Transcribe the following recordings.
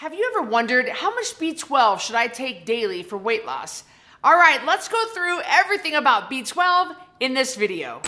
Have you ever wondered how much B12 should I take daily for weight loss? All right, let's go through everything about B12 in this video.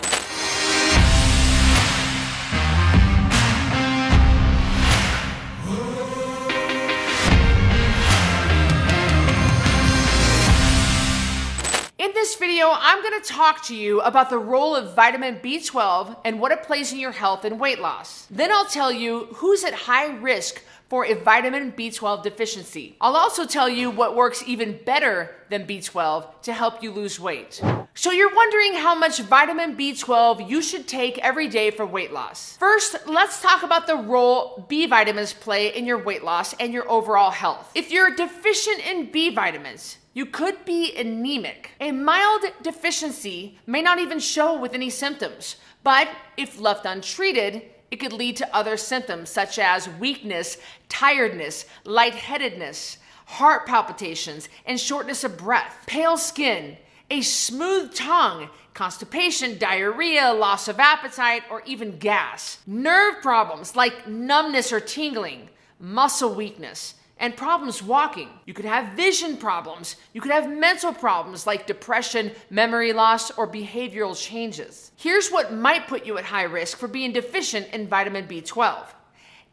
In this video, I'm going to talk to you about the role of vitamin B12 and what it plays in your health and weight loss. Then I'll tell you who's at high risk for a vitamin B12 deficiency. I'll also tell you what works even better than B12 to help you lose weight. So you're wondering how much vitamin B12 you should take every day for weight loss. First, let's talk about the role B vitamins play in your weight loss and your overall health. If you're deficient in B vitamins, you could be anemic. A mild deficiency may not even show with any symptoms, but if left untreated, it could lead to other symptoms such as weakness, tiredness, lightheadedness, heart palpitations, and shortness of breath, pale skin, a smooth tongue, constipation, diarrhea, loss of appetite, or even gas, nerve problems like numbness or tingling, muscle weakness, and problems walking. You could have vision problems. You could have mental problems like depression, memory loss, or behavioral changes. Here's what might put you at high risk for being deficient in vitamin B12.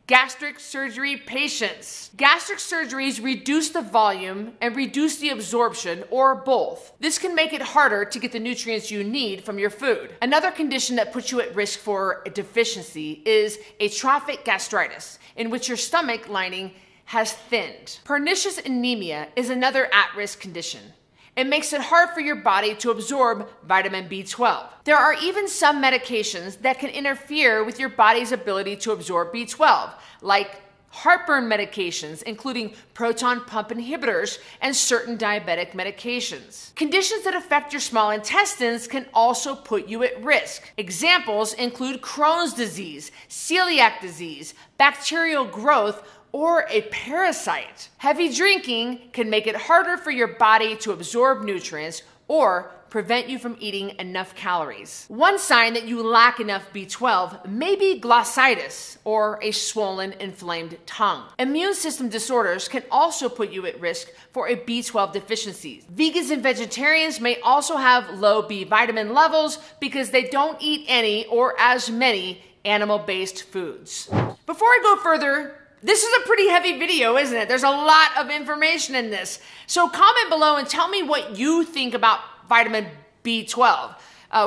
Gastric surgery patients. Gastric surgeries reduce the volume and reduce the absorption, or both. This can make it harder to get the nutrients you need from your food. Another condition that puts you at risk for a deficiency is atrophic gastritis, in which your stomach lining has thinned. Pernicious anemia is another at-risk condition. It makes it hard for your body to absorb vitamin B12. There are even some medications that can interfere with your body's ability to absorb B12, like heartburn medications, including proton pump inhibitors and certain diabetic medications. Conditions that affect your small intestines can also put you at risk. Examples include Crohn's disease, celiac disease, bacterial growth, or a parasite. Heavy drinking can make it harder for your body to absorb nutrients or prevent you from eating enough calories. One sign that you lack enough B12 may be glossitis, or a swollen, inflamed tongue. Immune system disorders can also put you at risk for a B12 deficiency. Vegans and vegetarians may also have low B vitamin levels because they don't eat any or as many animal-based foods. Before I go further, this is a pretty heavy video, isn't it? There's a lot of information in this. So comment below and tell me what you think about vitamin B12.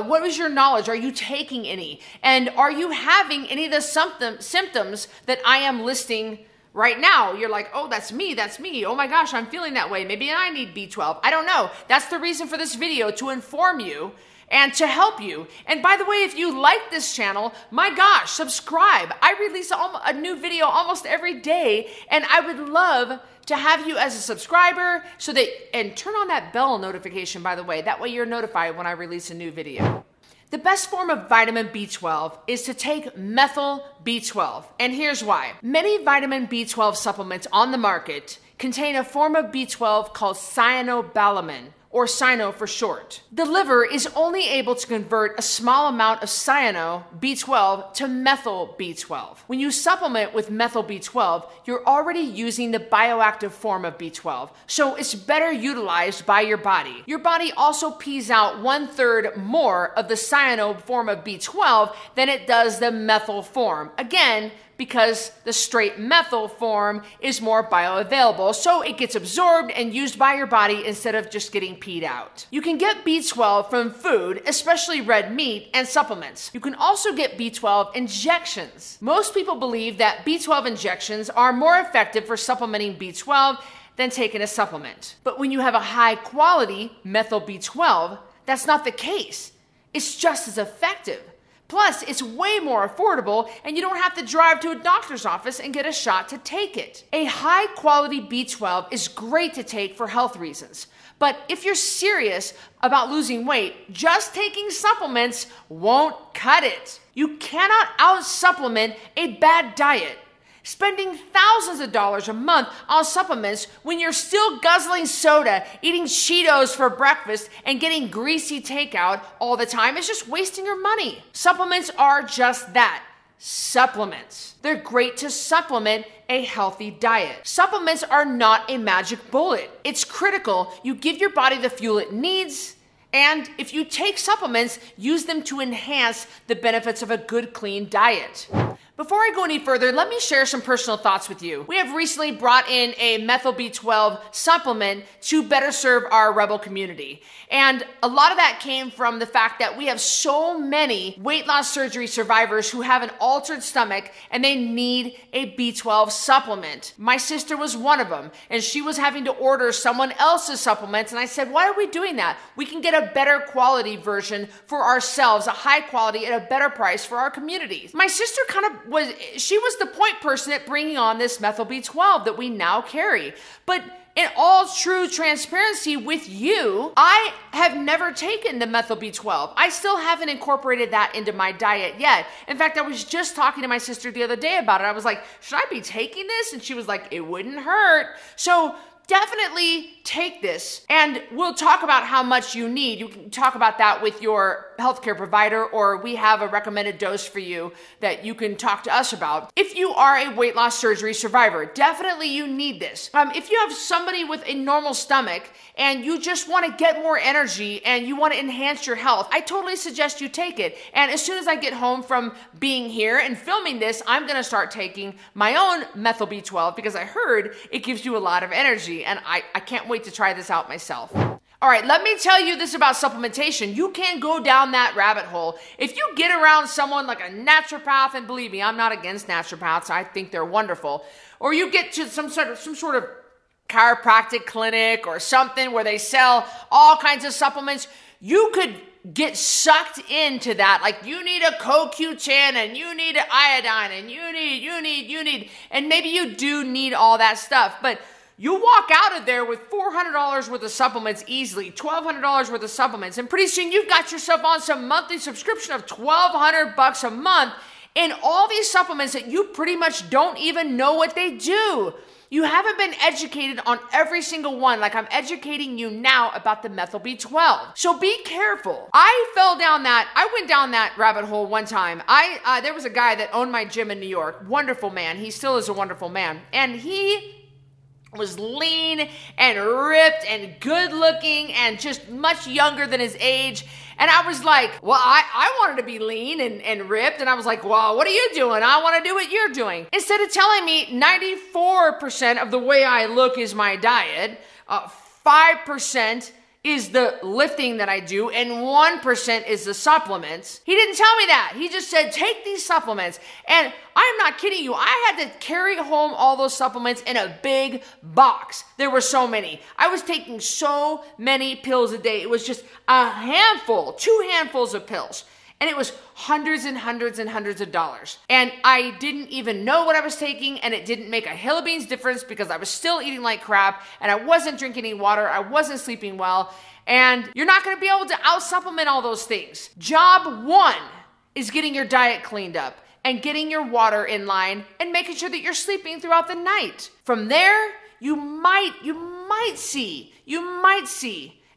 What is your knowledge? Are you taking any? And are you having any of the symptoms that I am listing right now? You're like, oh, that's me. Oh my gosh, I'm feeling that way. Maybe I need B12. I don't know. That's the reason for this video, to inform you and to help you. And by the way, if you like this channel, my gosh, subscribe. I release a new video almost every day, and I would love to have you as a subscriber and turn on that bell notification, by the way. That way you're notified when I release a new video. The best form of vitamin B12 is to take methyl B12, and here's why. Many vitamin B12 supplements on the market contain a form of B12 called cyanobalamin, or cyano for short. The liver is only able to convert a small amount of cyano B12 to methyl B12. When you supplement with methyl B12, you're already using the bioactive form of B12, so it's better utilized by your body. Your body also pees out 1/3 more of the cyano form of B12 than it does the methyl form. Again, because the straight methyl form is more bioavailable, so it gets absorbed and used by your body instead of just getting peed out. You can get B12 from food, especially red meat, and supplements. You can also get B12 injections. Most people believe that B12 injections are more effective for supplementing B12 than taking a supplement. But when you have a high quality methyl B12, that's not the case. It's just as effective. Plus, it's way more affordable, and you don't have to drive to a doctor's office and get a shot to take it. A high-quality B12 is great to take for health reasons. But if you're serious about losing weight, just taking supplements won't cut it. You cannot out-supplement a bad diet. Spending thousands of dollars a month on supplements when you're still guzzling soda, eating Cheetos for breakfast, and getting greasy takeout all the time is just wasting your money. Supplements are just that. supplements. They're great to supplement a healthy diet. Supplements are not a magic bullet. It's critical you give your body the fuel it needs, and if you take supplements, use them to enhance the benefits of a good, clean diet. Before I go any further, let me share some personal thoughts with you. We have recently brought in a methyl B12 supplement to better serve our rebel community. And a lot of that came from the fact that we have so many weight loss surgery survivors who have an altered stomach and they need a B12 supplement. My sister was one of them, and she was having to order someone else's supplements. And I said, why are we doing that? We can get a better quality version for ourselves, a high quality at a better price for our community. My sister she was the point person at bringing on this methyl B12 that we now carry. But in all true transparency with you, I have never taken the methyl B12. I still haven't incorporated that into my diet yet. In fact, I was just talking to my sister the other day about it. I was like, should I be taking this? And she was like, it wouldn't hurt. So definitely take this, and we'll talk about how much you need. You can talk about that with your healthcare provider, or we have a recommended dose for you that you can talk to us about. If you are a weight loss surgery survivor, definitely you need this. If you have somebody with a normal stomach and you just want to get more energy and you want to enhance your health, I totally suggest you take it. And as soon as I get home from being here and filming this, I'm going to start taking my own methyl B12 because I heard it gives you a lot of energy, and I can't wait to try this out myself. All right, let me tell you this about supplementation. You can go down that rabbit hole. If you get around someone like a naturopath, and believe me, I'm not against naturopaths, I think they're wonderful, or you get to some sort of chiropractic clinic or something where they sell all kinds of supplements, you could get sucked into that. Like, you need a CoQ10 and you need an iodine and you need, and maybe you do need all that stuff, but you walk out of there with $400 worth of supplements easily, $1,200 worth of supplements, and pretty soon you've got yourself on some monthly subscription of $1,200 a month in all these supplements that you pretty much don't even know what they do. You haven't been educated on every single one like I'm educating you now about the methyl B12. So be careful. I went down that rabbit hole one time. There was a guy that owned my gym in New York. Wonderful man. He still is a wonderful man. And he was lean and ripped and good looking and just much younger than his age. And I was like, well, I wanted to be lean and ripped. And I was like, well, what are you doing? I want to do what you're doing. Instead of telling me 94% of the way I look is my diet, 5% is the lifting that I do, and 1% is the supplements. He didn't tell me that. He just said, take these supplements. And I'm not kidding you. I had to carry home all those supplements in a big box. There were so many. I was taking so many pills a day. It was just a handful, 2 handfuls of pills. And it was hundreds and hundreds and hundreds of dollars. And I didn't even know what I was taking, and it didn't make a hill of beans difference because I was still eating like crap, and I wasn't drinking any water, I wasn't sleeping well, and you're not gonna be able to out-supplement all those things. Job 1 is getting your diet cleaned up and getting your water in line and making sure that you're sleeping throughout the night. From there, you might see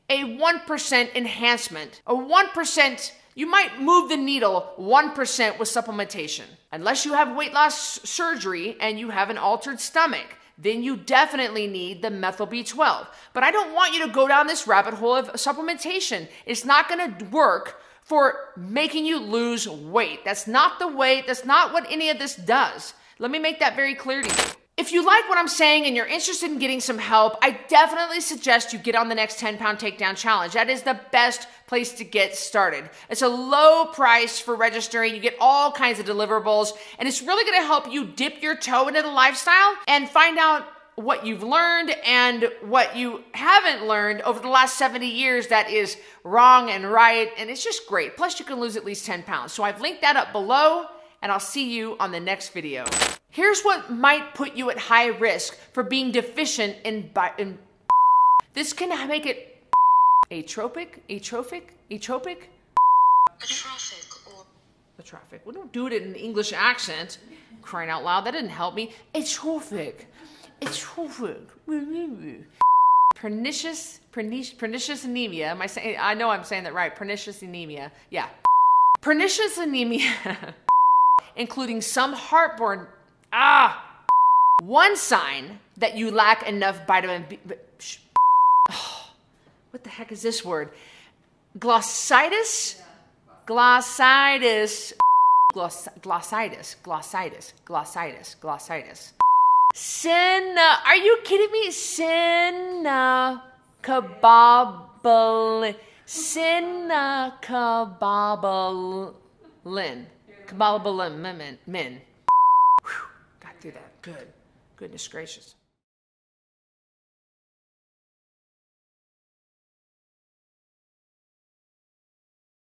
a 1% enhancement, a 1%. You might move the needle 1% with supplementation. Unless you have weight loss surgery and you have an altered stomach, then you definitely need the methyl B12. But I don't want you to go down this rabbit hole of supplementation. It's not gonna work for making you lose weight. That's not the way, that's not what any of this does. Let me make that very clear to you. If you like what I'm saying and you're interested in getting some help, I definitely suggest you get on the next 10-pound takedown challenge. That is the best place to get started. It's a low price for registering. You get all kinds of deliverables, and it's really going to help you dip your toe into the lifestyle and find out what you've learned and what you haven't learned over the last 70 years that is wrong and right, and it's just great. Plus, you can lose at least 10 pounds. So I've linked that up below, and I'll see you on the next video. Here's what might put you at high risk for being deficient in this can make it atrophic. We don't do it in an English accent. Crying out loud, that didn't help me. Atrophic. Pernicious anemia. Am I saying? I know I'm saying that right. Pernicious anemia. Yeah. Pernicious anemia including some heartburn. One sign that you lack enough vitamin B. What the heck is this word? Glossitis? Glossitis. Glossitis. Glossitis. Glossitis. Glossitis. Are you kidding me? Cabobolin. Cabobolin. Got through that. Good. Goodness gracious.